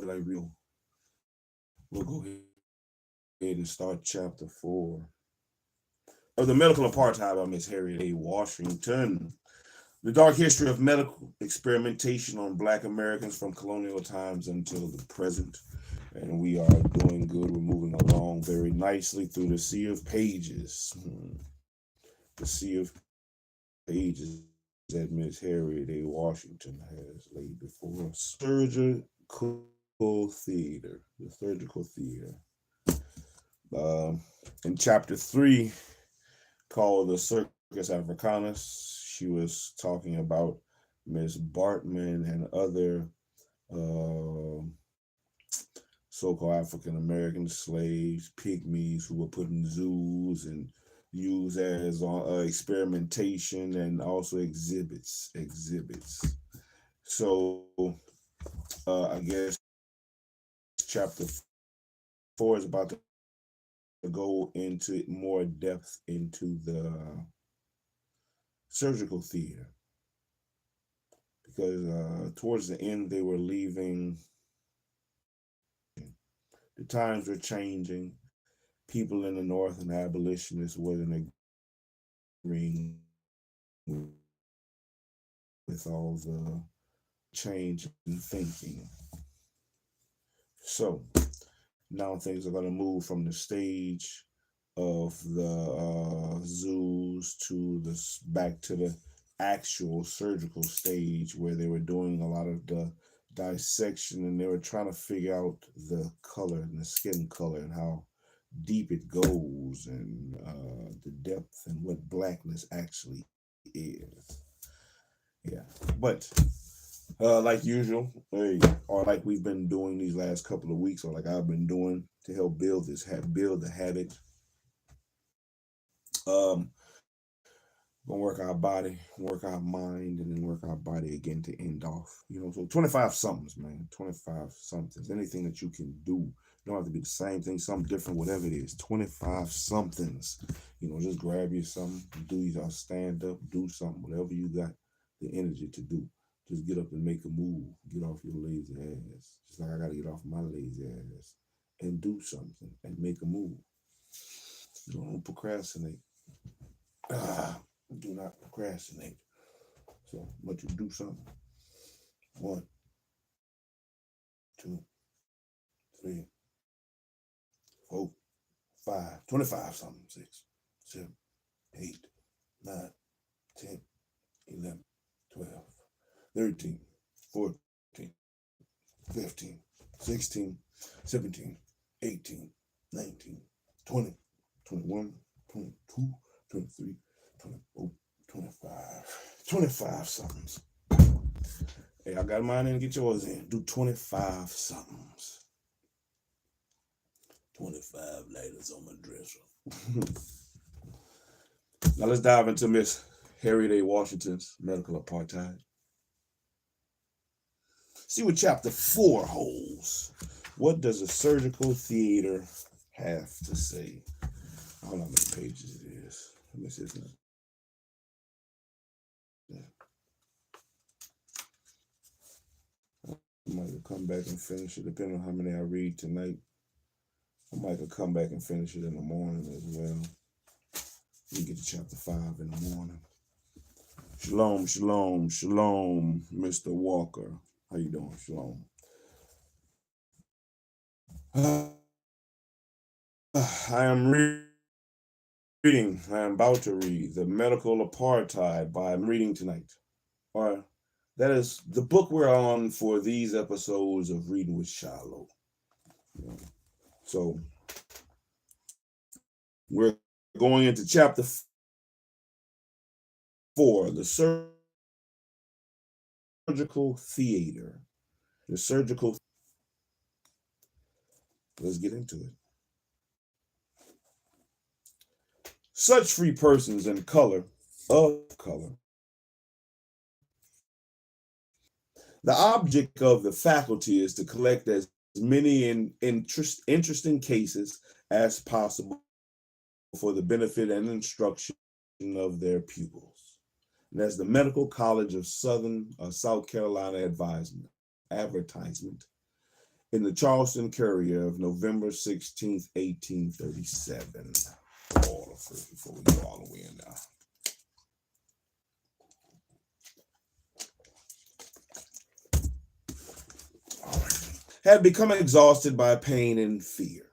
like real. We'll go ahead and start chapter 4 of The Medical Apartheid by Miss Harriet A. Washington. The dark history of medical experimentation on Black Americans from colonial times until the present. And we are doing good. We're moving along very nicely through the sea of pages. The sea of pages that Miss Harriet A. Washington has laid before us. Surgical theater. The surgical theater. In chapter 3, called The Circus Africanus, she was talking about Miss Bartman and other so-called African-American slaves, pygmies, who were put in zoos and used as experimentation and also exhibits. So I guess chapter 4 is about to go into more depth into the surgical theater, because towards the end they were leaving. The times were changing. People in the North and abolitionists wasn't agreeing with all the change in thinking. So now things are going to move from the stage of the zoos to back to the actual surgical stage, where they were doing a lot of the dissection, and they were trying to figure out the color and the skin color and how deep it goes, and the depth and what blackness actually is. Yeah, but like usual, or like we've been doing these last couple of weeks, or like I've been doing to help build the habit. Gonna work our body, work our mind, and then work our body again to end off. So 25 somethings, man. 25 somethings. Anything that you can do. You don't have to be the same thing, something different, whatever it is. 25 somethings. Just grab you something, do your stand up, do something, whatever you got the energy to do. Just get up and make a move. Get off your lazy ass. Just like I gotta get off my lazy ass and do something and make a move. Don't procrastinate. Do not procrastinate. So, but you do something. 1, 2, 3, 4, 5, 25 something. 6, 7, 8, 9, 10, 11, 12, 13, 14, 15, 16, 17, 18, 19, 20, 21, 22, 23, 24, 25 somethings. Hey, I got mine in, get yours in. Do 25 somethings. 25 lighters on my dresser. Now let's dive into Miss Harriet A. Washington's Medical Apartheid. See what chapter 4 holds. What does a surgical theater have to say? I don't know how many pages it is. Let me see. I might come back and finish it, depending on how many I read tonight. I might come back and finish it in the morning as well. We get to chapter 5 in the morning. Shalom, shalom, shalom, Mr. Walker. How you doing? Shalom. I am about to read The Medical Apartheid I'm reading tonight. Or that is the book we're on for these episodes of Reading with SHILO. So we're going into chapter 4, the surgical theater. The surgical. Let's get into it. Such free persons of color. The object of the faculty is to collect as many interesting cases as possible for the benefit and instruction of their pupils. And as the Medical College of South Carolina advertisement, in the Charleston Courier of November 16th, 1837. All first before we go all the way in now. All right. Had become exhausted by pain and fear,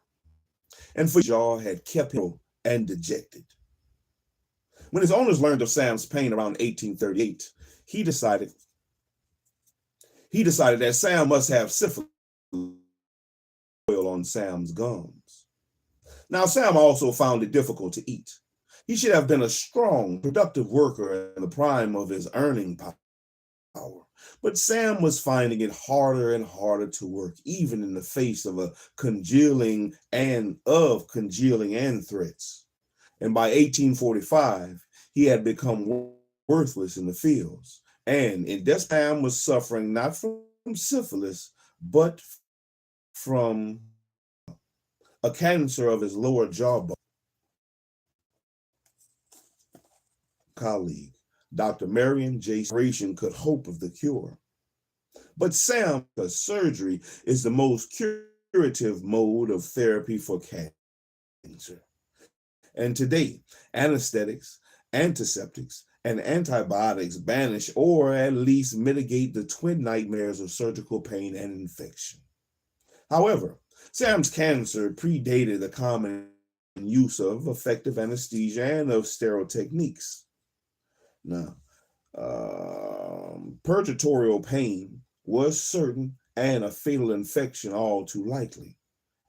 and for jaw had kept him and dejected. When his owners learned of Sam's pain around 1838, he decided that Sam must have syphilis on Sam's gums. Now, Sam also found it difficult to eat. He should have been a strong, productive worker in the prime of his earning power. But Sam was finding it harder and harder to work, even in the face of congealing threats. And by 1845, he had become worthless in the fields. And in this time was suffering not from syphilis, but from a cancer of his lower jawbone. Colleague, Dr. Marion J. could hope of the cure. But Sam's surgery is the most curative mode of therapy for cancer. And today, anesthetics, antiseptics, and antibiotics banish or at least mitigate the twin nightmares of surgical pain and infection. However, Sam's cancer predated the common use of effective anesthesia and of sterile techniques. Now, purgatorial pain was certain and a fatal infection all too likely.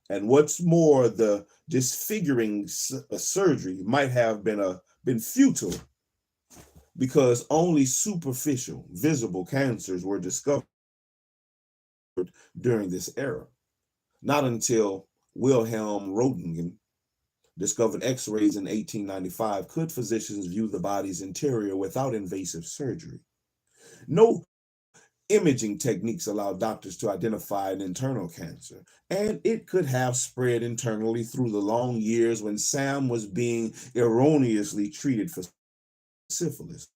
And what's more, the disfiguring surgery might have been futile because only superficial, visible cancers were discovered during this era. Not until Wilhelm Röntgen discovered X-rays in 1895 could physicians view the body's interior without invasive surgery. No imaging techniques allowed doctors to identify an internal cancer, and it could have spread internally through the long years when Sam was being erroneously treated for syphilis.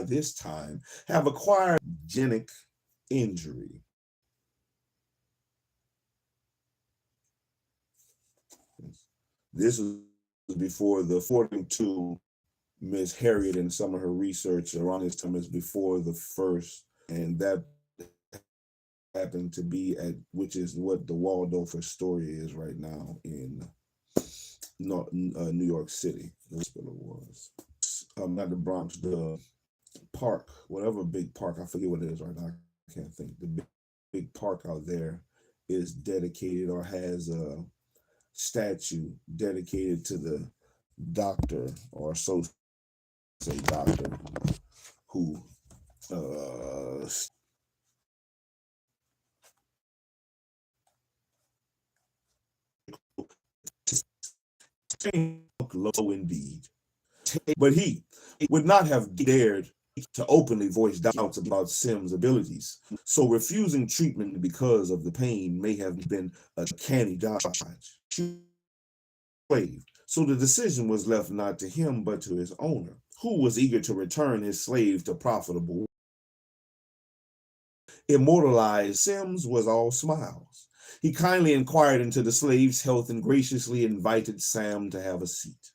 This time, have acquired genic injury. This was before according to Miss Harriet and some of her research around this time is before the first, and that happened to be which is what the Waldorf Astoria is right now in New York City. The hospital was not the Bronx, the park, whatever big park, I forget what it is right now. I can't think. The big park out there is dedicated or has a statue dedicated to the doctor or associate doctor who low indeed, but he would not have dared to openly voice doubts about Sim's abilities, so refusing treatment because of the pain may have been a canny dodge. So the decision was left not to him but to his owner, who was eager to return his slave to profitable. Immortalized, Sims was all smiles. He kindly inquired into the slave's health and graciously invited Sam to have a seat.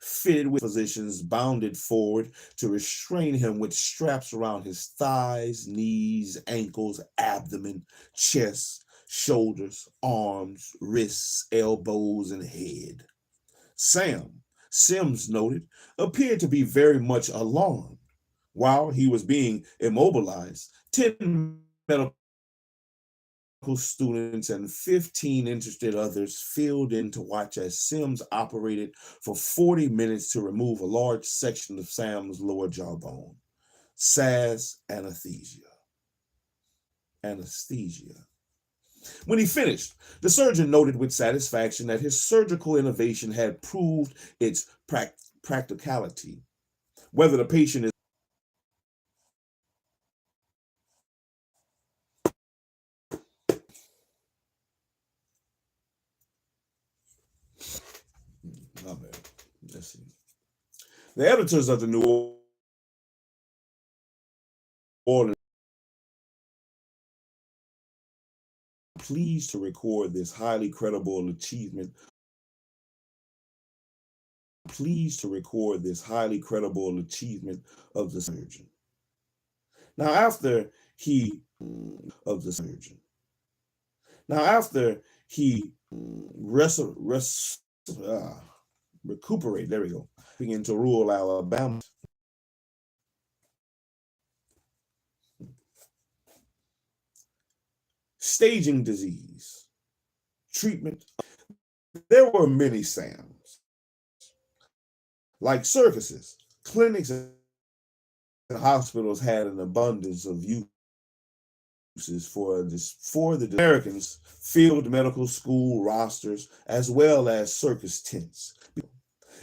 Fitted with physicians bounded forward to restrain him with straps around his thighs, knees, ankles, abdomen, chest, shoulders, arms, wrists, elbows, and head. Sam, Sims noted, appeared to be very much alarmed. While he was being immobilized, 10 medical students and 15 interested others filled in to watch as Sims operated for 40 minutes to remove a large section of Sam's lower jawbone. SAS anesthesia. When he finished, the surgeon noted with satisfaction that his surgical innovation had proved its practicality. Whether the patient is Let's see. The editors of the New Orleans pleased to record this highly credible achievement. Pleased to record this highly credible achievement of the surgeon. Now, after he of the surgeon. Now, after he recuperate, there we go, into rural Alabama. Staging disease, treatment. There were many SAMs, like circuses, clinics, and hospitals had an abundance of uses for the Americans, field medical school rosters, as well as circus tents.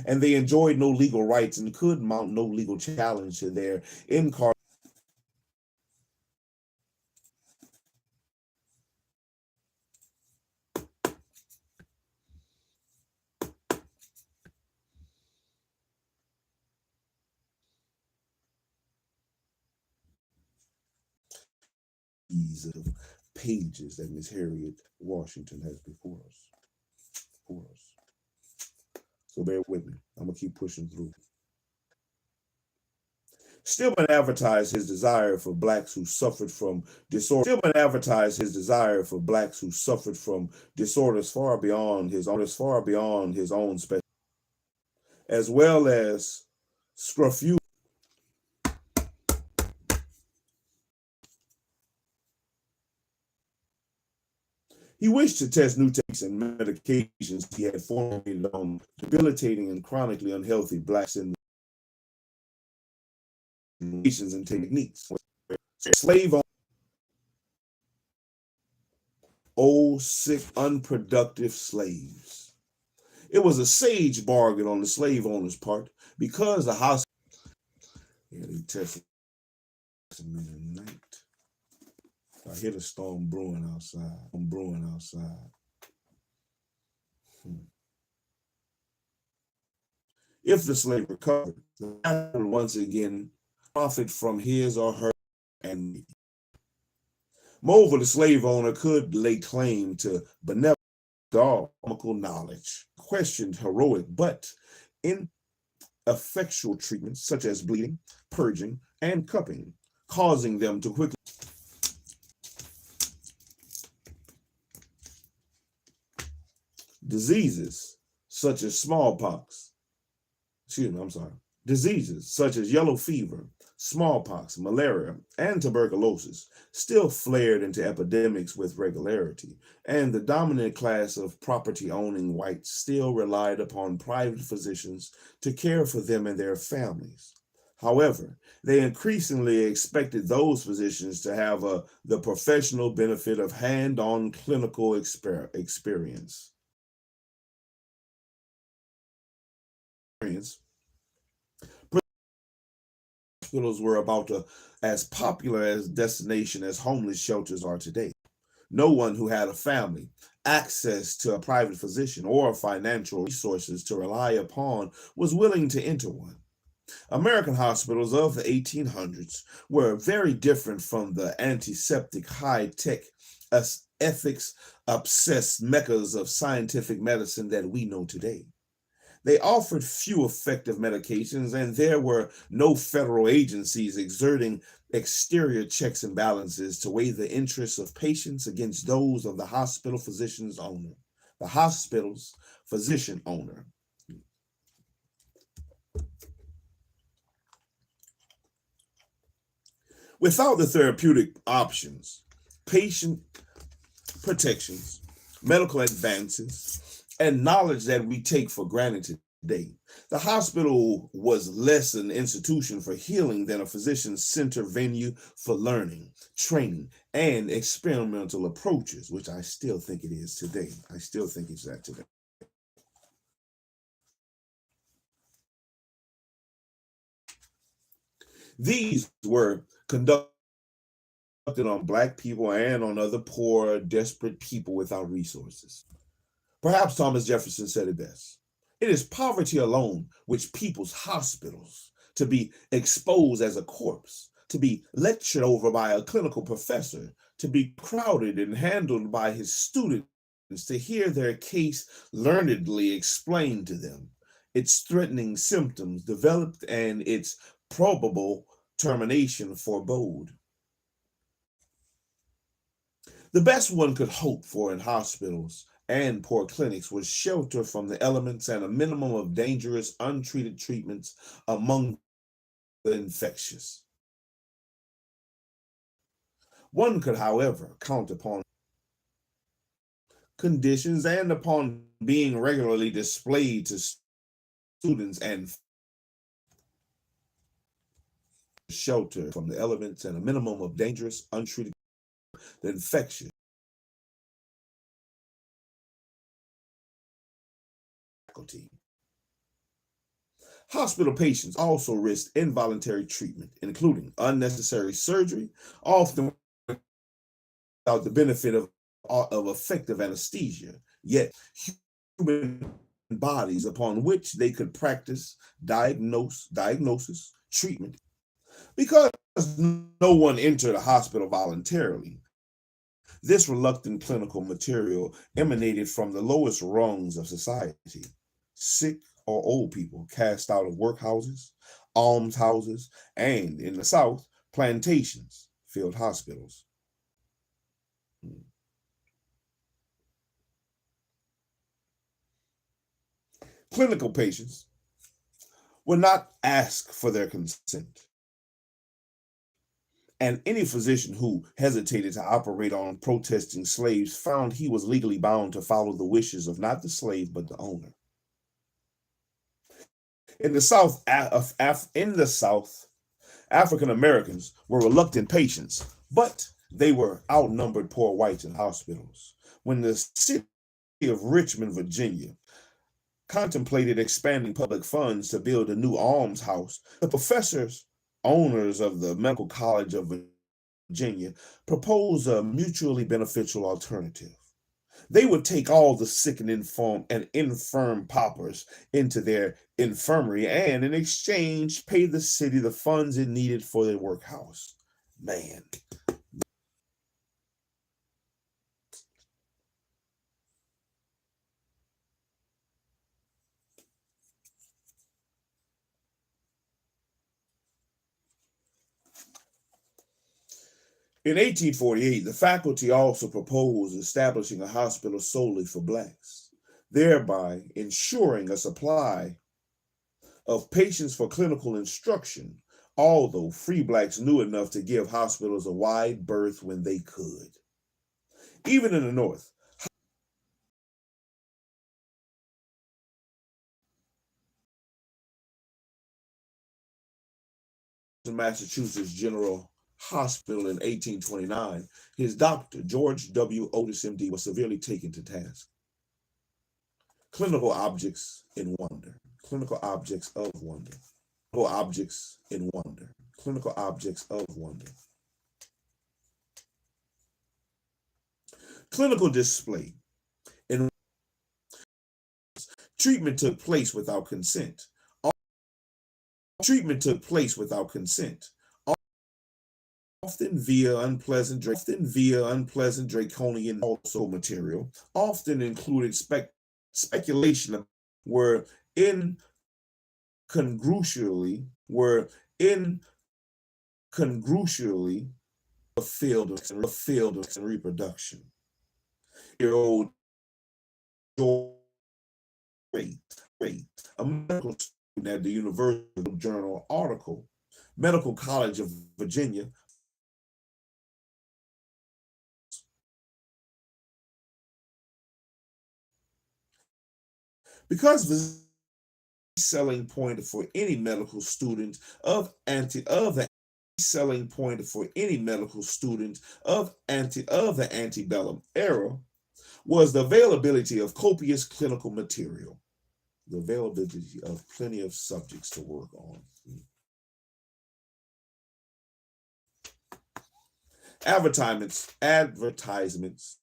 And they enjoyed no legal rights and could mount no legal challenge to their incarceration. These pages that Miss Harriet Washington has before us. So bear with me. I'm gonna keep pushing through. Stillman advertised his desire for blacks who suffered from disorder. Stillman advertised his desire for blacks who suffered from disorders far beyond his own special, as well as scrofula. He wished to test new techniques and medications he had formulated on debilitating and chronically unhealthy blacks in nations and techniques. Slave owners, old, sick, unproductive slaves. It was a sage bargain on the slave owner's part because the hospital. Yeah, they tested me tonight. I hear the storm brewing outside. If the slave recovered, the master would once again profit from his or her and moreover, the slave owner could lay claim to benevolent dogmatical knowledge, questioned heroic but ineffectual treatments such as bleeding, purging, and cupping, causing them to quickly diseases such as smallpox, diseases such as yellow fever, smallpox, malaria, and tuberculosis still flared into epidemics with regularity, and the dominant class of property-owning whites still relied upon private physicians to care for them and their families. However, they increasingly expected those physicians to have the professional benefit of hand-on clinical experience. Hospitals were about as popular as destination as homeless shelters are today. No one who had a family, access to a private physician, or financial resources to rely upon was willing to enter one. American hospitals of the 1800s were very different from the antiseptic, high-tech, ethics-obsessed meccas of scientific medicine that we know today. They offered few effective medications, and there were no federal agencies exerting exterior checks and balances to weigh the interests of patients against those of the hospital physician's owner. The hospital's physician owner. Without the therapeutic options, patient protections, medical advances, and knowledge that we take for granted today, the hospital was less an institution for healing than a physician-centered venue for learning, training, and experimental approaches, which I still think it is today. I still think it's that today. These were conducted on Black people and on other poor, desperate people without resources. Perhaps Thomas Jefferson said it best. It is poverty alone which peoples hospitals to be exposed as a corpse, to be lectured over by a clinical professor, to be crowded and handled by his students, to hear their case learnedly explained to them, its threatening symptoms developed, and its probable termination forebode. The best one could hope for in hospitals and poor clinics was shelter from the elements and a minimum of dangerous, untreated treatments among the infectious. One could, however, count upon conditions and upon being regularly displayed to students and shelter from the elements and a minimum of dangerous, untreated, the infectious faculty. Hospital patients also risked involuntary treatment, including unnecessary surgery, often without the benefit of effective anesthesia, yet human bodies upon which they could practice diagnosis, treatment. Because no one entered a hospital voluntarily, this reluctant clinical material emanated from the lowest rungs of society, sick or old people cast out of workhouses, almshouses, and in the South, plantations filled hospitals. Clinical patients would not ask for their consent, and any physician who hesitated to operate on protesting slaves found he was legally bound to follow the wishes of not the slave but the owner. In the South, African Americans were reluctant patients, but they were outnumbered poor whites in hospitals. When the city of Richmond, Virginia, contemplated expanding public funds to build a new almshouse, the professors, owners of the Medical College of Virginia, proposed a mutually beneficial alternative. They would take all the sick and infirm paupers into their infirmary and, in exchange, pay the city the funds it needed for their workhouse. Man. In 1848, the faculty also proposed establishing a hospital solely for blacks, thereby ensuring a supply of patients for clinical instruction, although free blacks knew enough to give hospitals a wide berth when they could. Even in the North, Massachusetts General Hospital in 1829, his doctor, George W. Otis, MD, was severely taken to task. Clinical objects in wonder. Clinical objects of wonder. Clinical objects in wonder. Clinical objects of wonder. Clinical display. In treatment took place without consent. Treatment took place without consent, often via unpleasant draconian also material, often included speculation were incongruously a field of reproduction. Year-old a medical student at the University Journal article, Medical College of Virginia, because the selling point for any medical student of the antebellum era was the availability of copious clinical material, the availability of plenty of subjects to work on. Advertisements,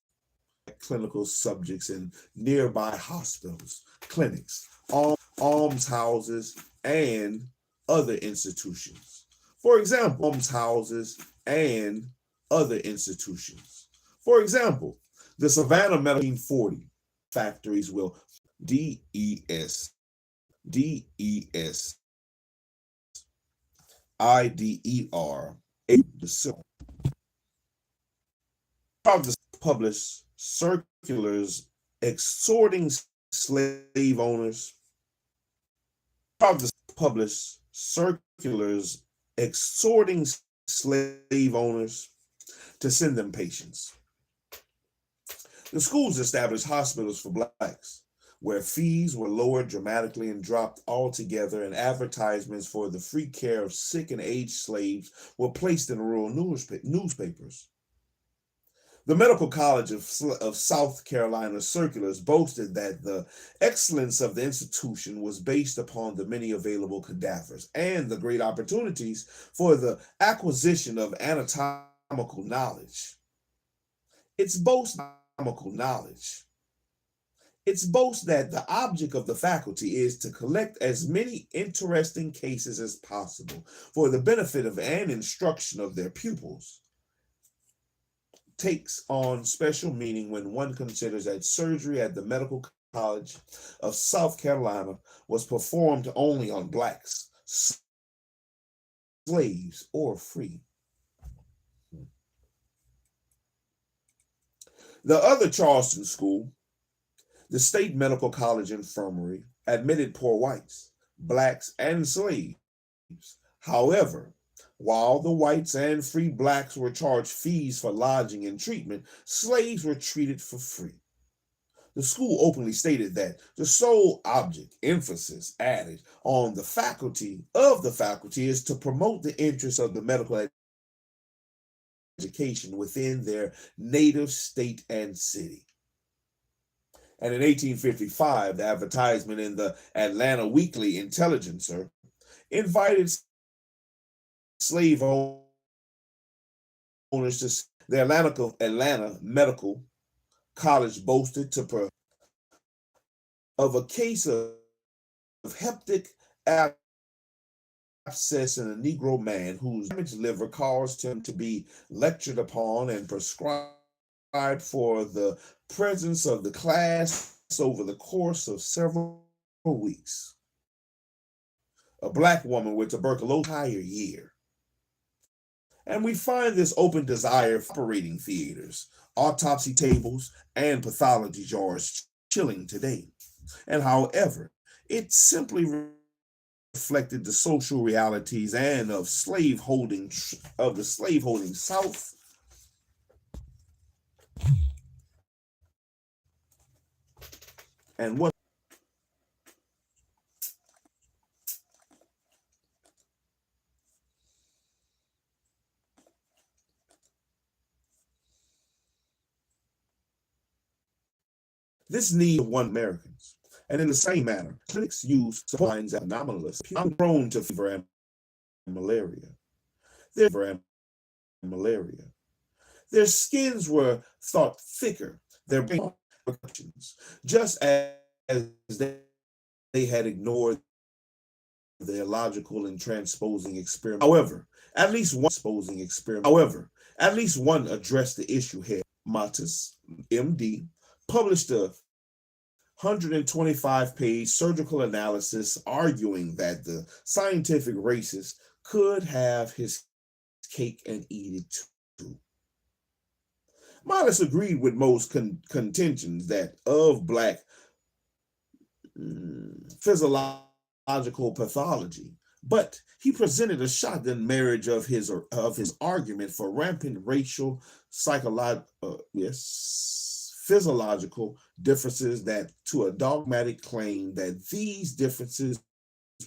clinical subjects in nearby hospitals, clinics, almshouses, and other institutions. For example, houses and other institutions. For example, the Savannah Medical 40 factories will DES, DES, IDER, the publish circulars exhorting slave owners, publish circulars exhorting slave owners to send them patients. The schools established hospitals for blacks, where fees were lowered dramatically and dropped altogether, and advertisements for the free care of sick and aged slaves were placed in rural newspapers. The Medical College of South Carolina circulars boasted that the excellence of the institution was based upon the many available cadavers and the great opportunities for the acquisition of anatomical knowledge. Its boast that the object of the faculty is to collect as many interesting cases as possible for the benefit of and instruction of their pupils takes on special meaning when one considers that surgery at the Medical College of South Carolina was performed only on blacks, slaves, or free. The other Charleston school, the State Medical College Infirmary, admitted poor whites, blacks, and slaves. However, while the whites and free blacks were charged fees for lodging and treatment, slaves were treated for free. The school openly stated that the sole object, emphasis added on the faculty is to promote the interests of the medical education within their native state and city. And in 1855, the advertisement in the Atlanta Weekly Intelligencer invited slave owners to the Atlanta Medical College boasted of a case of hepatic abscess in a Negro man whose damaged liver caused him to be lectured upon and prescribed for the presence of the class over the course of several weeks. A black woman with tuberculosis entire year. And we find this open desire for operating theaters, autopsy tables, and pathology jars chilling today. And however, it simply reflected the social realities and of the slaveholding South. And what this need of one Americans. And in the same manner, critics use lines as anomalous. I'm prone to fever and malaria. Their skins were thought thicker, their brains, just as they had ignored the illogical and transposing experiment. However, at least one addressed the issue here. Matus, MD, published a 125-page surgical analysis arguing that the scientific racist could have his cake and eat it too. Matus agreed with most contentions that of black physiological pathology, but he presented a shotgun marriage of his argument for rampant racial physiological differences that to a dogmatic claim that these differences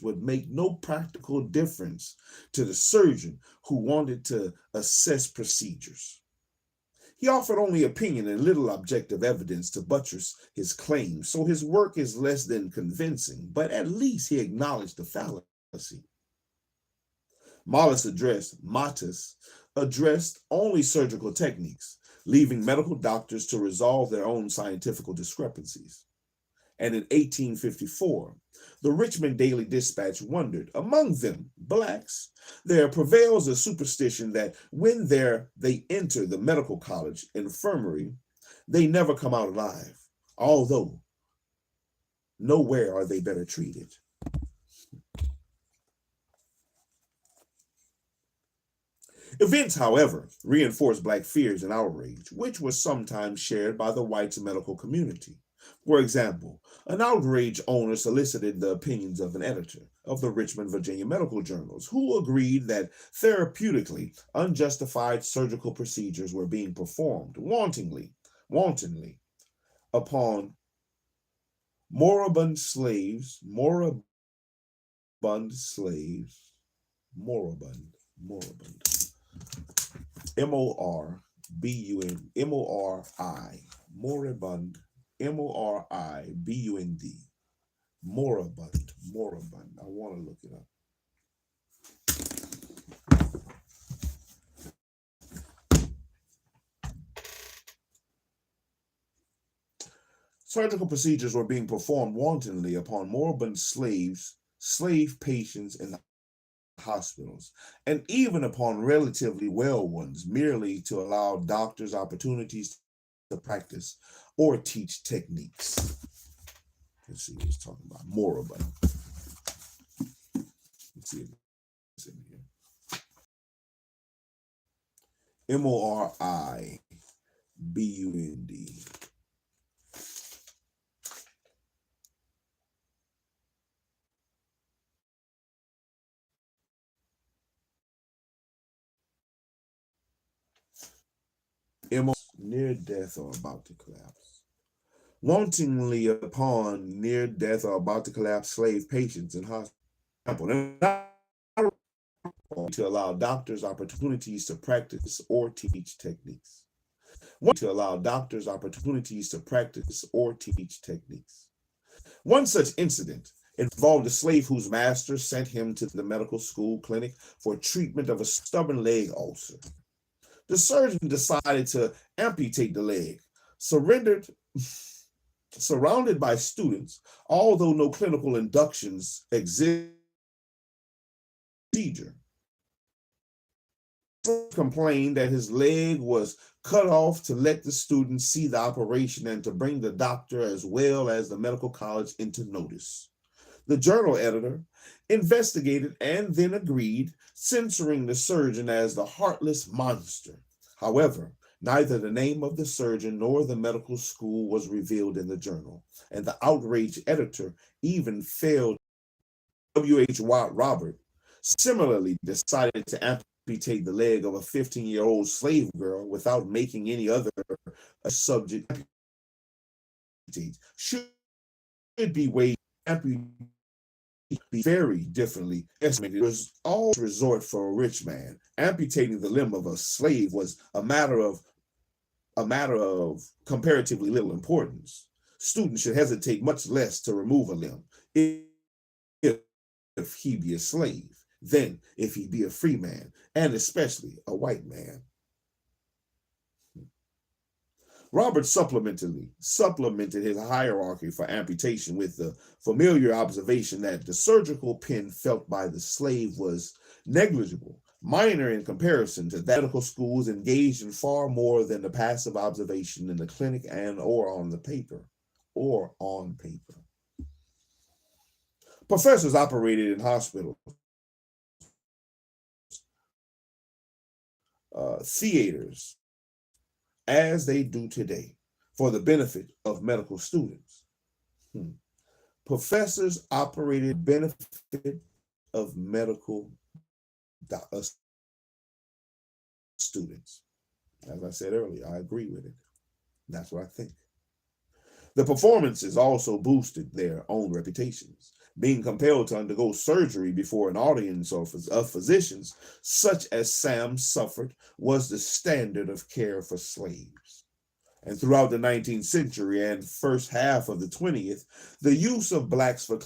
would make no practical difference to the surgeon who wanted to assess procedures. He offered only opinion and little objective evidence to buttress his claims, so his work is less than convincing, but at least he acknowledged the fallacy. Matus addressed only surgical techniques, leaving medical doctors to resolve their own scientific discrepancies. And in 1854, the Richmond Daily Dispatch wondered, among them, blacks, there prevails a superstition that when they enter the medical college infirmary, they never come out alive, although nowhere are they better treated. Events, however, reinforced black fears and outrage, which was sometimes shared by the white medical community. For example, an outraged owner solicited the opinions of an editor of the Richmond, Virginia Medical Journals, who agreed that therapeutically unjustified surgical procedures were being performed wantonly upon moribund slaves, moribund, moribund, moribund, moribund, moribund. I want to look it up. Surgical procedures were being performed wantonly upon moribund slave patients in the hospitals, and even upon relatively well ones, merely to allow doctors opportunities to practice or teach techniques. Let's see what he's talking about. Moribund. Let's see if it's in here. moribund. Near death or about to collapse. Wantonly upon near death or about to collapse slave patients in hospital, to allow doctors opportunities to practice or teach techniques. To allow doctors opportunities to practice or teach techniques. One such incident involved a slave whose master sent him to the medical school clinic for treatment of a stubborn leg ulcer. The surgeon decided to amputate the leg, surrounded by students, although no clinical inductions exist. Procedure. Complained that his leg was cut off to let the students see the operation and to bring the doctor as well as the medical college into notice. The journal editor investigated and then agreed, censoring the surgeon as the heartless monster. However, neither the name of the surgeon nor the medical school was revealed in the journal, and the outraged editor even failed. W.H. Robert similarly decided to amputate the leg of a 15-year-old slave girl without making any other subject. Should be weighed be very differently estimated. It was all resort for a rich man. Amputating the limb of a slave was a matter of comparatively little importance. Students should hesitate much less to remove a limb if he be a slave than if he be a free man, and especially a white man. Robert supplemented his hierarchy for amputation with the familiar observation that the surgical pain felt by the slave was negligible, minor in comparison to that medical schools engaged in far more than the passive observation in the clinic and or on paper. Professors operated in hospitals, theaters, as they do today, for the benefit of medical students. Professors operated benefit of medical students. As I said earlier, I agree with it. That's what I think. The performances also boosted their own reputations. Being compelled to undergo surgery before an audience of physicians, such as Sam suffered, was the standard of care for slaves. And throughout the 19th century and first half of the 20th, the use of blacks for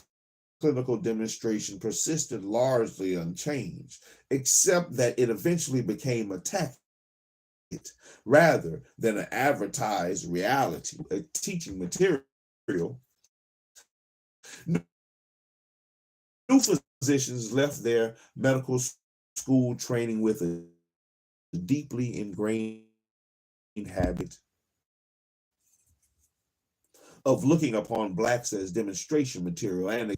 clinical demonstration persisted largely unchanged, except that it eventually became a tactic rather than an advertised reality, a teaching material New physicians left their medical school training with a deeply ingrained habit of looking upon blacks as demonstration material. And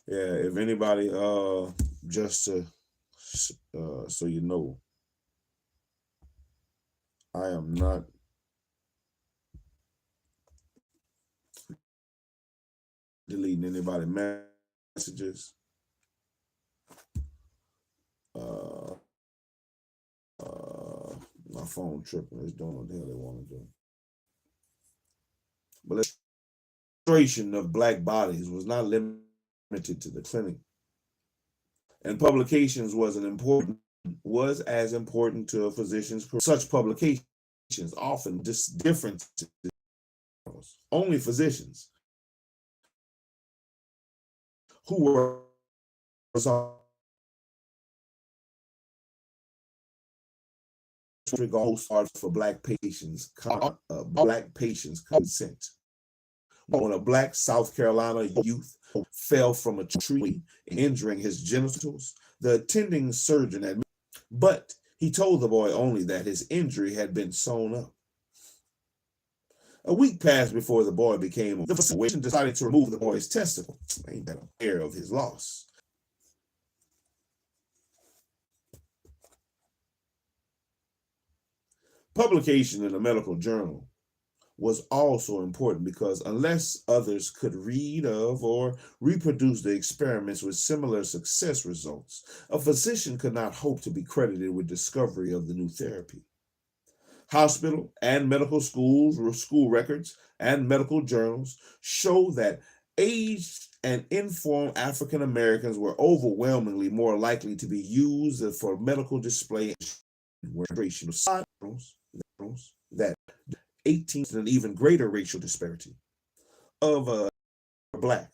yeah, if anybody, just to, so you know, I am not deleting anybody messages. Uh, my phone tripping. It's doing what the hell they want to do. But illustration of black bodies was not limited to the clinic, and publications was as important to a physician's career. Such publications often different. Only physicians who were for black patients consent. When a black South Carolina youth fell from a tree, injuring his genitals, the attending surgeon admitted, but he told the boy only that his injury had been sewn up. A week passed before the boy became the physician decided to remove the boy's testicle. Ain't that aware of his loss? Publication in a medical journal was also important because unless others could read of or reproduce the experiments with similar success results, a physician could not hope to be credited with discovery of the new therapy. Hospital and medical schools, school records, and medical journals show that aged and informed African Americans were overwhelmingly more likely to be used for medical display that 18 and an even greater racial disparity of black,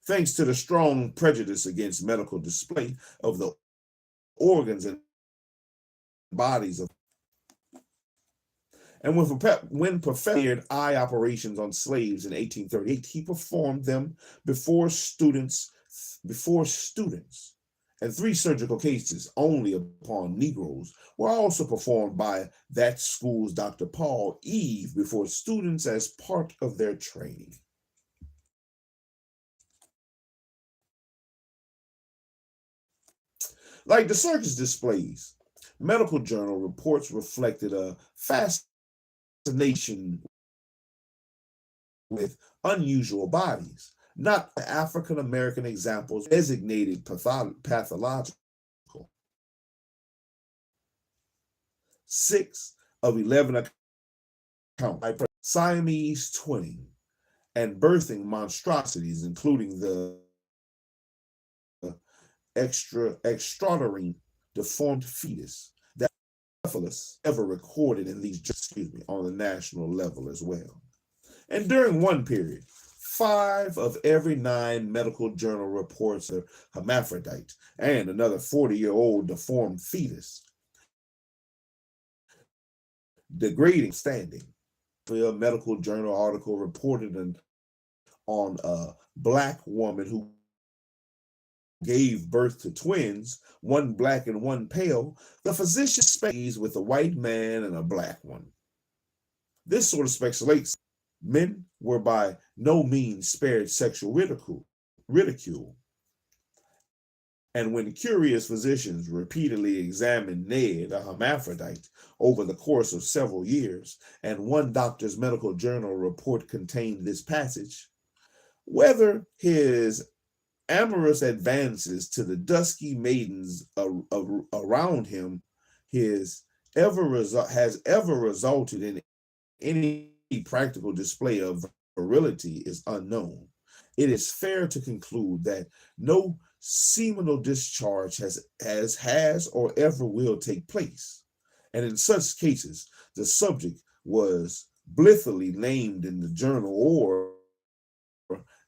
thanks to the strong prejudice against medical display of the organs and bodies of. And when performed eye operations on slaves in 1838, he performed them before students, and 3 surgical cases only upon Negroes were also performed by that school's Dr. Paul Eve before students as part of their training. Like the circus displays, medical journal reports reflected a fascination with unusual bodies, not the African American examples designated pathological. 6 of 11 accounts Siamese twinning and birthing monstrosities, including the extraordinary deformed fetus that ever recorded in these, on the national level as well. And during one period, 5 of every 9 medical journal reports a hermaphrodite and another 40-year-old deformed fetus. Degrading standing. A medical journal article reported on a black woman who gave birth to twins, one black and one pale. The physician speculates with a white man and a black one. This sort of speculates men were by no means spared sexual ridicule. And when curious physicians repeatedly examined Ned, a hermaphrodite, over the course of several years, and one doctor's medical journal report contained this passage, whether his amorous advances to the dusky maidens around him has ever resulted in any practical display of virility is unknown. It is fair to conclude that no seminal discharge has or ever will take place, and in such cases the subject was blithely named in the journal or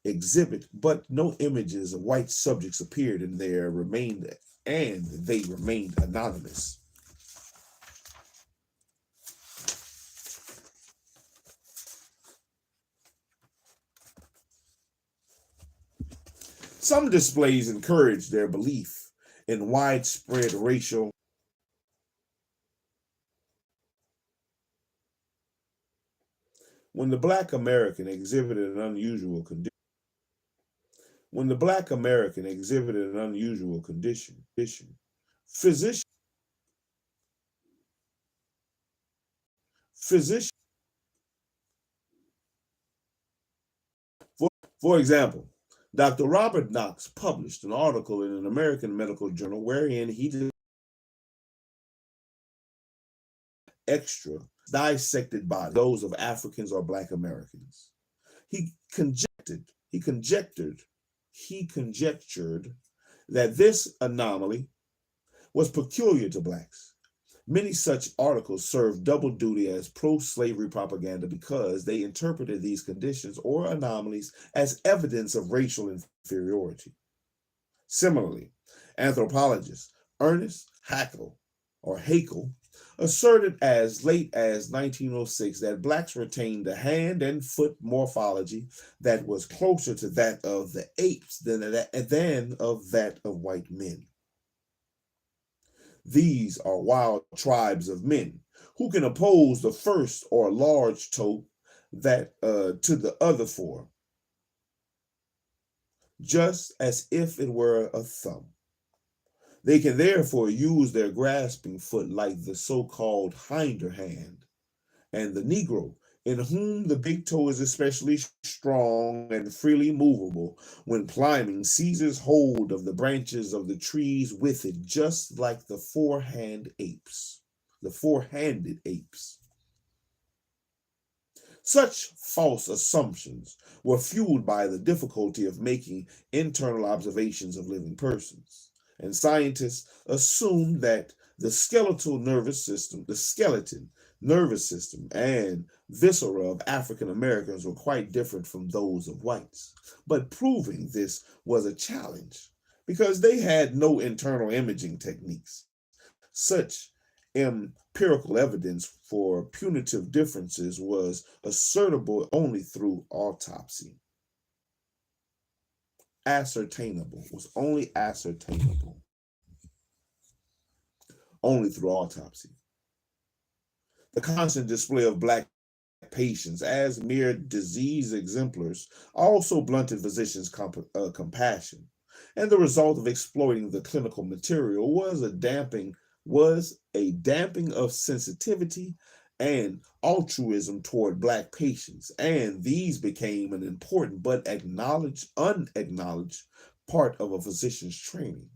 exhibit, but no images of white subjects appeared and they remained anonymous. Some displays encouraged their belief in widespread racial. When the Black American exhibited an unusual condition, when the Black American exhibited an unusual condition, physicians, physicians, for example, Dr. Robert Knox published an article in an American medical journal wherein he extra dissected bodies, those of Africans or Black Americans. He conjectured that this anomaly was peculiar to Blacks. Many such articles served double duty as pro-slavery propaganda because they interpreted these conditions or anomalies as evidence of racial inferiority. Similarly, anthropologist Ernest Haeckel asserted as late as 1906 that Blacks retained a hand and foot morphology that was closer to that of the apes than of that of white men. These are wild tribes of men who can oppose the first or large toe that to the other four, just as if it were a thumb. They can therefore use their grasping foot like the so-called hinder hand, and the Negro, in whom the big toe is especially strong and freely movable when climbing, seizes hold of the branches of the trees with it, just like the four-handed apes. Such false assumptions were fueled by the difficulty of making internal observations of living persons. And scientists assumed that the skeleton nervous system and viscera of African Americans were quite different from those of whites. But proving this was a challenge because they had no internal imaging techniques. Such empirical evidence for punitive differences was ascertainable only through autopsy. Only through autopsy. The constant display of Black patients as mere disease exemplars also blunted physicians' compassion, and the result of exploiting the clinical material was a damping of sensitivity and altruism toward Black patients, and these became an important but unacknowledged part of a physician's training.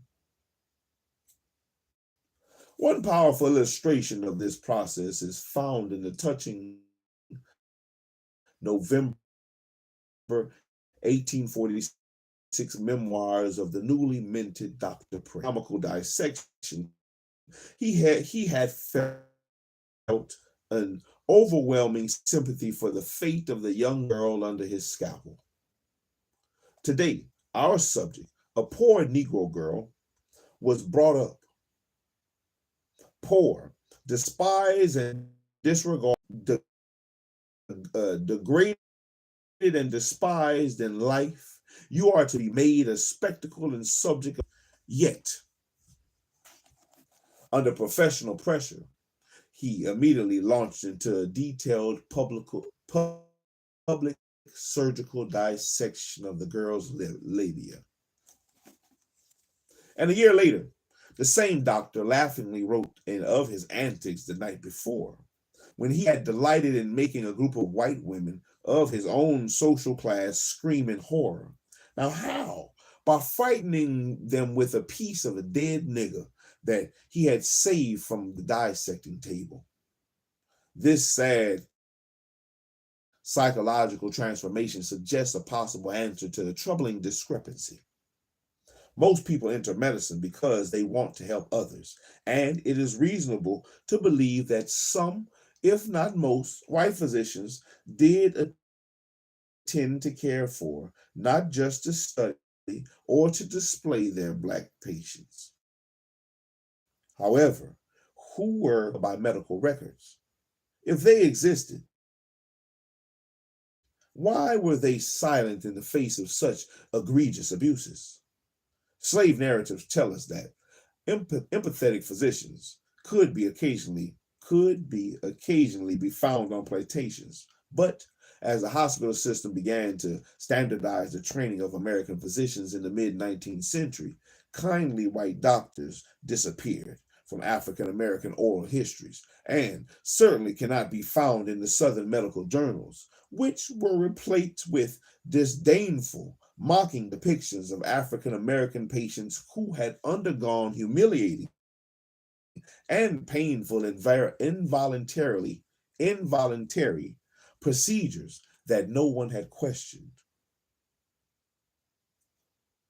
One powerful illustration of this process is found in the touching November 1846 memoirs of the newly minted Dr. Prince. Comical dissection, he had felt an overwhelming sympathy for the fate of the young girl under his scalpel. Today, our subject, a poor Negro girl, was brought up poor, despised and disregarded, degraded and despised in life. You are to be made a spectacle and subject. Yet, under professional pressure, he immediately launched into a detailed public surgical dissection of the girl's labia. And a year later, the same doctor laughingly wrote of his antics the night before, when he had delighted in making a group of white women of his own social class scream in horror. Now how? By frightening them with a piece of a dead nigger that he had saved from the dissecting table. This sad psychological transformation suggests a possible answer to the troubling discrepancy. Most people enter medicine because they want to help others, and it is reasonable to believe that some, if not most, white physicians did tend to care for, not just to study or to display their black patients. However, who were by medical records? If they existed, why were they silent in the face of such egregious abuses? Slave narratives tell us that empathetic physicians could occasionally be found on plantations, but as the hospital system began to standardize the training of American physicians in the mid 19th century, kindly white doctors disappeared from African American oral histories and certainly cannot be found in the Southern medical journals, which were replete with disdainful, mocking depictions of African American patients who had undergone humiliating and painful involuntary procedures that no one had questioned.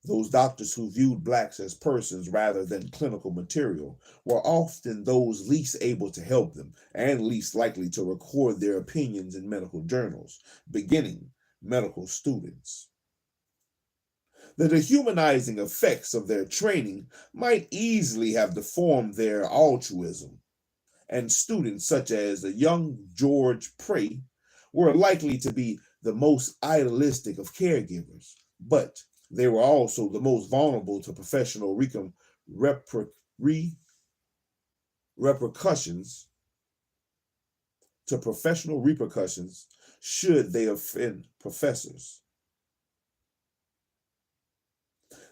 Those doctors who viewed blacks as persons rather than clinical material were often those least able to help them and least likely to record their opinions in medical journals, beginning medical students. The dehumanizing effects of their training might easily have deformed their altruism, and students such as the young George Prey were likely to be the most idealistic of caregivers, but they were also the most vulnerable to repercussions professional repercussions should they offend professors.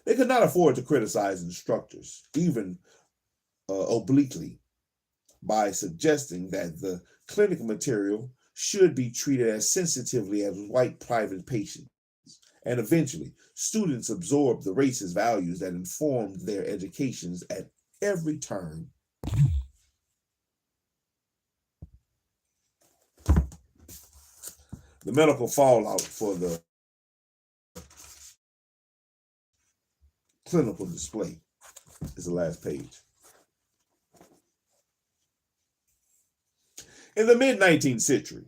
They could not afford to criticize instructors, even obliquely, by suggesting that the clinical material should be treated as sensitively as white private patients. And eventually, students absorbed the racist values that informed their educations at every turn. The medical fallout for the clinical display is the last page. In the mid 19th century,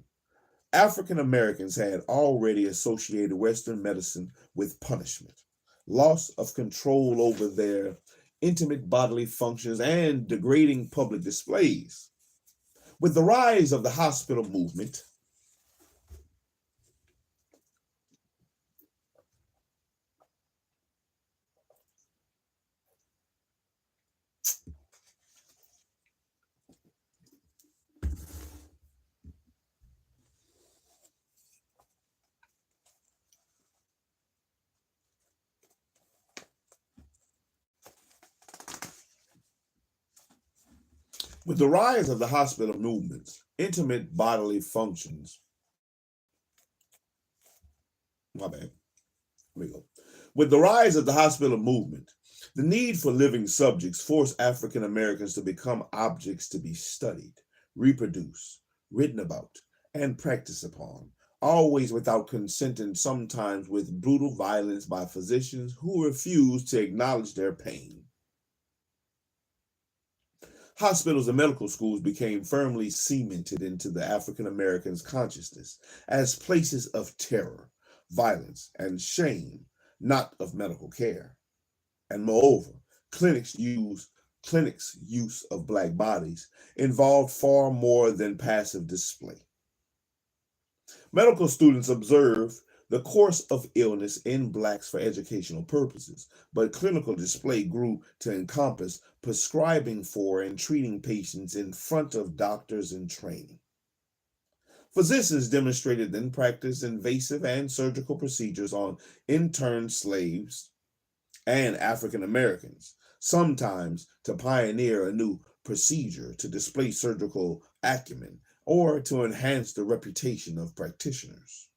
African Americans had already associated Western medicine with punishment, loss of control over their intimate bodily functions, and degrading public displays. With the rise of the hospital movement, with the rise of the hospital movements, intimate bodily functions, my bad, let me go. With the rise of the hospital movement, the need for living subjects forced African Americans to become objects to be studied, reproduced, written about, and practiced upon, always without consent and sometimes with brutal violence by physicians who refused to acknowledge their pain. Hospitals and medical schools became firmly cemented into the African Americans' consciousness as places of terror, violence, and shame, not of medical care. And moreover, clinics' use of black bodies involved far more than passive display. Medical students observed the course of illness in blacks for educational purposes, but clinical display grew to encompass prescribing for and treating patients in front of doctors in training. Physicians demonstrated and practiced invasive and surgical procedures on interned slaves and African Americans, sometimes to pioneer a new procedure to display surgical acumen or to enhance the reputation of practitioners.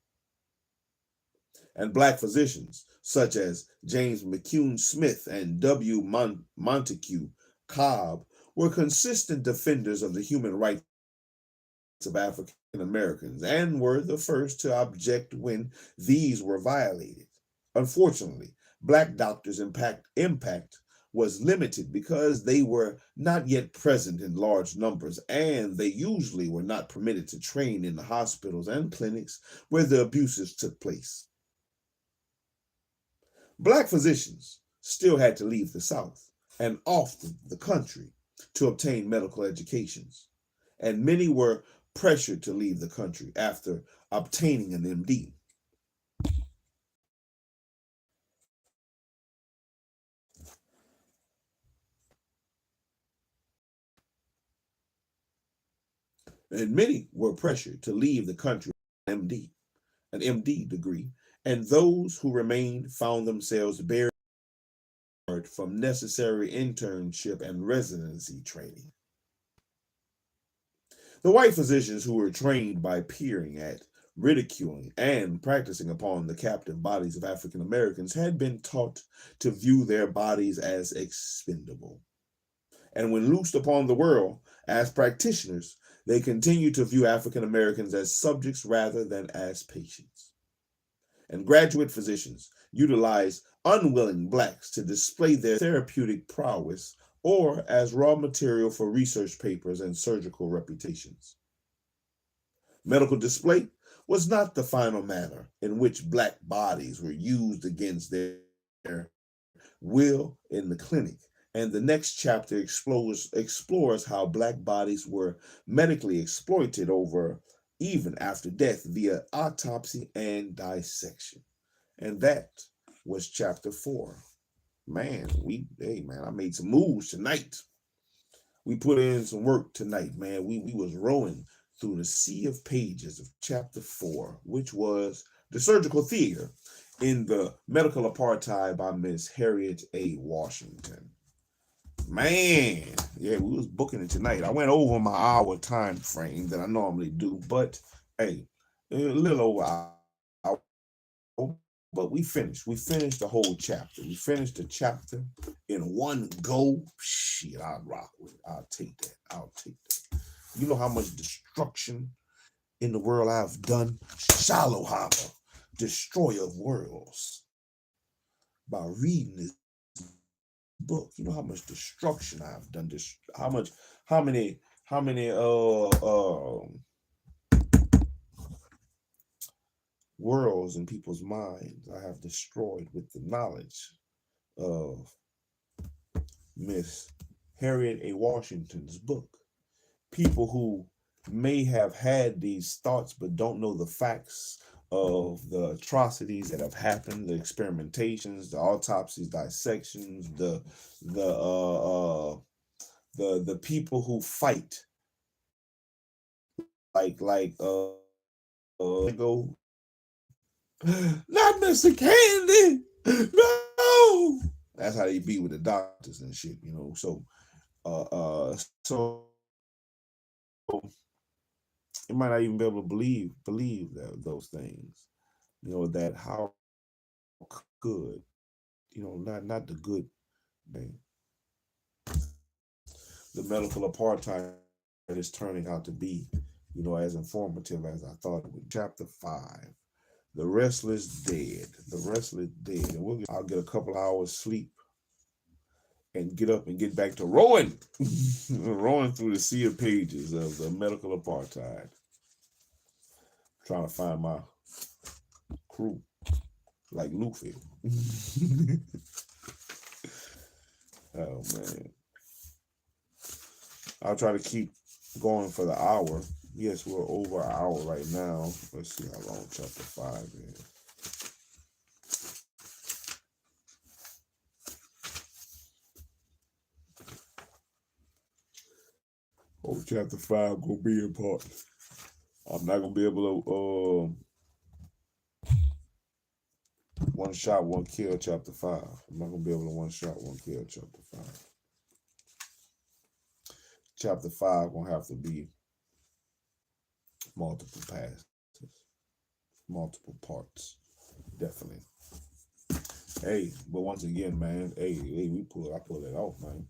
And black physicians, such as James McCune Smith and W. Montague Cobb, were consistent defenders of the human rights of African Americans and were the first to object when these were violated. Unfortunately, black doctors' impact was limited because they were not yet present in large numbers, and they usually were not permitted to train in the hospitals and clinics where the abuses took place. Black physicians still had to leave the South, and often the country, to obtain medical educations, and many were pressured to leave the country after obtaining an MD. And many were pressured to leave the country an MD degree, and those who remained found themselves barred from necessary internship and residency training. The white physicians who were trained by peering at, ridiculing, and practicing upon the captive bodies of African Americans had been taught to view their bodies as expendable. And when loosed upon the world as practitioners, they continued to view African Americans as subjects rather than as patients. And graduate physicians utilize unwilling blacks to display their therapeutic prowess or as raw material for research papers and surgical reputations. Medical display was not the final manner in which black bodies were used against their will in the clinic. And the next chapter explores how black bodies were medically exploited over even after death via autopsy and dissection. And that was chapter 4. Man, I made some moves tonight. We put in some work tonight, man. We was rowing through the sea of pages of chapter 4, which was the surgical theater in the medical apartheid by Miss Harriet A. Washington. Man, yeah, we was booking it tonight. I went over my hour time frame that I normally do, but hey, a little over an hour. But we finished. We finished the whole chapter. We finished the chapter in one go. Shit, I'll rock with it. I'll take that. I'll take that. You know how much destruction in the world I've done? SHILO Hammer, destroyer of worlds. By reading this book, you know how much destruction I've done. How many worlds in people's minds I have destroyed with the knowledge of Miss Harriet A. Washington's book. People who may have had these thoughts but don't know the facts of the atrocities that have happened, the experimentations, the autopsies, dissections, the people who fight go, not Mr. Candy, no. That's how they be with the doctors and shit, you know. So you might not even be able to believe that those things, you know, that how good, you know, not the good thing. The medical apartheid is turning out to be, you know, as informative as I thought it would. Chapter 5, the restless dead. The restless dead. And I'll get a couple hours sleep and get up and get back to rowing, rowing through the sea of pages of the medical apartheid. Trying to find my crew, like Luffy. Oh man, I'll try to keep going for the hour. Yes, we're over an hour right now. Let's see how long chapter 5 is. Oh, chapter 5 gonna be important. I'm not gonna be able to one shot, one kill chapter 5. I'm not gonna be able to one shot, one kill chapter 5. Chapter 5 gonna have to be multiple passes, multiple parts, definitely. Hey, but once again, man, hey, I pulled it off, man.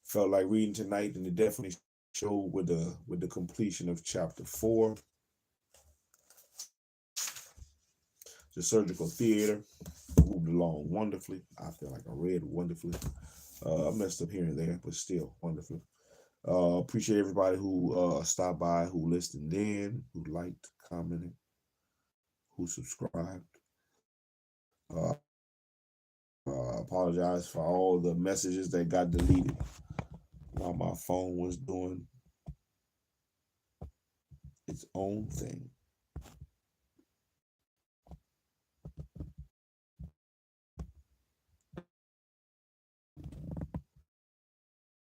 Felt like reading tonight, and it definitely showed with the completion of chapter 4. The surgical theater moved along wonderfully. I feel like I read wonderfully. I messed up here and there, but still wonderful. Appreciate everybody who stopped by, who listened in, who liked, commented, who subscribed. Apologize for all the messages that got deleted while my phone was doing its own thing.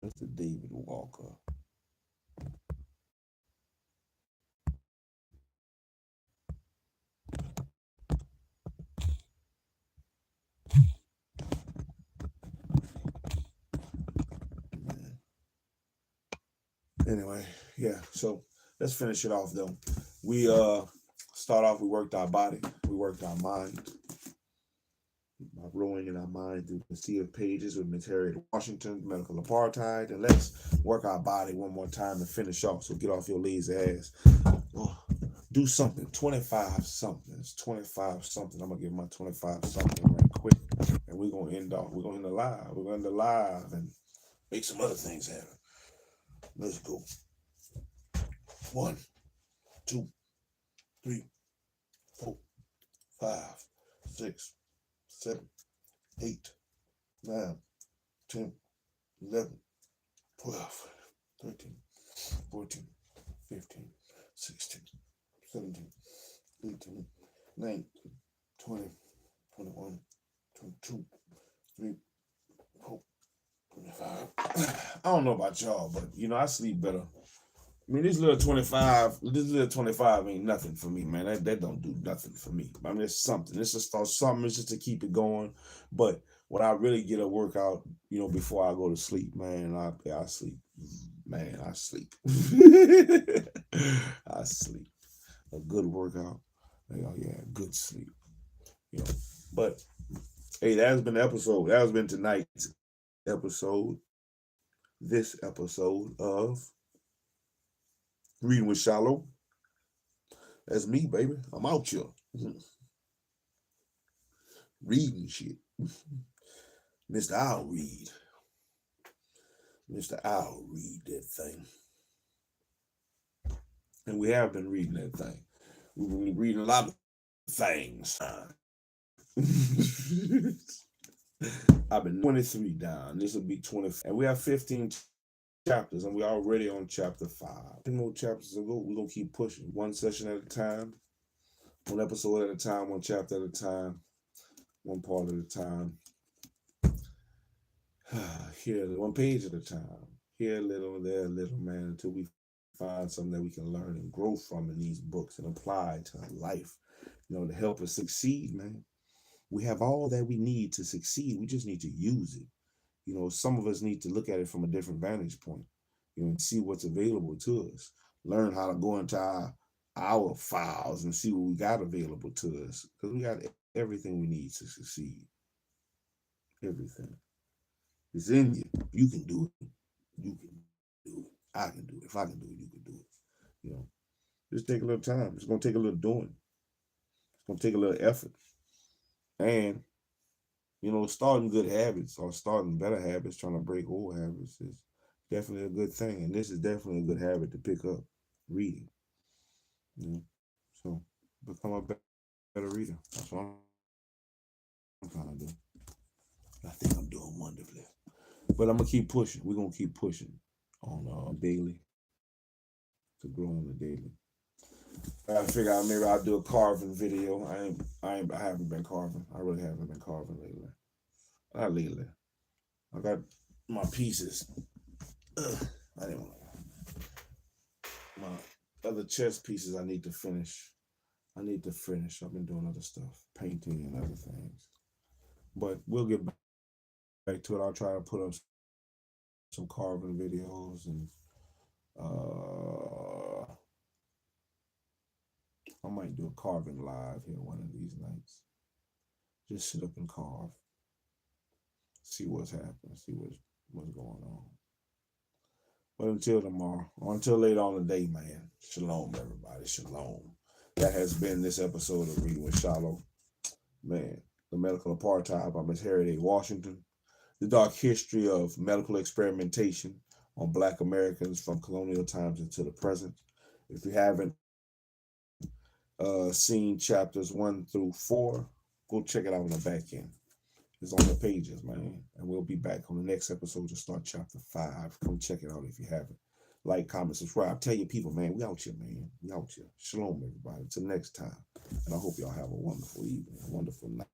Mr. David Walker. Anyway, yeah, so let's finish it off though. We start off, we worked our body, we worked our mind, by rowing in our mind through the sea of pages with Miss Harriet Washington, Medical Apartheid, and let's work our body one more time and finish off. So get off your lazy ass. Oh, do something. 25 something. It's 25 something. I'm gonna give my 25 something right quick, and we're gonna end off. We're gonna end the live. We're gonna end the live and make some other things happen. Let's go. 1, 2, 3, 4, 5, 6, 7, 8, 9, 10, 11, 12, 13, 14, 15, 16, 17, 18, 19, 20, 21, 22, 23, 24, 25. I don't know about y'all, but you know, I sleep better. I mean, this little 25 ain't nothing for me, man. That don't do nothing for me. I mean, it's something. It's just something. It's just to keep it going. But when I really get a workout, you know, before I go to sleep, man, I sleep. Man, I sleep. I sleep. A good workout. Yeah, good sleep. You know. But hey, that has been the episode. That has been tonight's episode. This episode of Reading with SHILO. That's me, baby. I'm out here. Reading shit. Mr. I'll read. Mr. I'll read that thing. And we have been reading that thing. We've been reading a lot of things. I've been 23 down. This will be 20. And we have 15 chapters, and we're already on chapter 5. 10 more chapters to go. We're going to keep pushing. One session at a time. One episode at a time. One chapter at a time. One part at a time. Here, one page at a time. Here a little, there a little, man, until we find something that we can learn and grow from in these books and apply to our life, you know, to help us succeed, man. We have all that we need to succeed. We just need to use it. You know, some of us need to look at it from a different vantage point, you know, and see what's available to us. Learn how to go into our files and see what we got available to us, because we got everything we need to succeed. Everything. It's in you. You can do it. You can do it. I can do it. If I can do it, you can do it. You know, just take a little time. It's going to take a little doing. It's going to take a little effort. And, you know, starting good habits or starting better habits, trying to break old habits is definitely a good thing. And this is definitely a good habit to pick up, reading. You know, so become a better reader. That's what I'm trying to do. I think I'm doing wonderfully. But I'm going to keep pushing. We're going to keep pushing on daily to grow on the daily. I figure out maybe I'll do a carving video. I haven't been carving. I really haven't been carving lately. Not lately. I got my pieces. I didn't want my other chess pieces I need to finish. I've been doing other stuff, painting and other things. But we'll get back to it. I'll try to put up some carving videos, and I might do a carving live here one of these nights. Just sit up and carve. See what's happening. See what's going on. But until tomorrow, or until later on today, man. Shalom, everybody. Shalom. That has been this episode of Reading with SHILO. Man, the Medical Apartheid by Miss Harriet Washington. The Dark History of Medical Experimentation on Black Americans from Colonial Times into the Present. If you haven't seen chapters 1 through 4, go check it out on the back end. It's on the pages, man. And we'll be back on the next episode to start chapter 5. Come check it out if you haven't. Like, comment, subscribe. Tell your people, man. We out here, man. We out here. Shalom, everybody. Till next time. And I hope y'all have a wonderful evening, a wonderful night.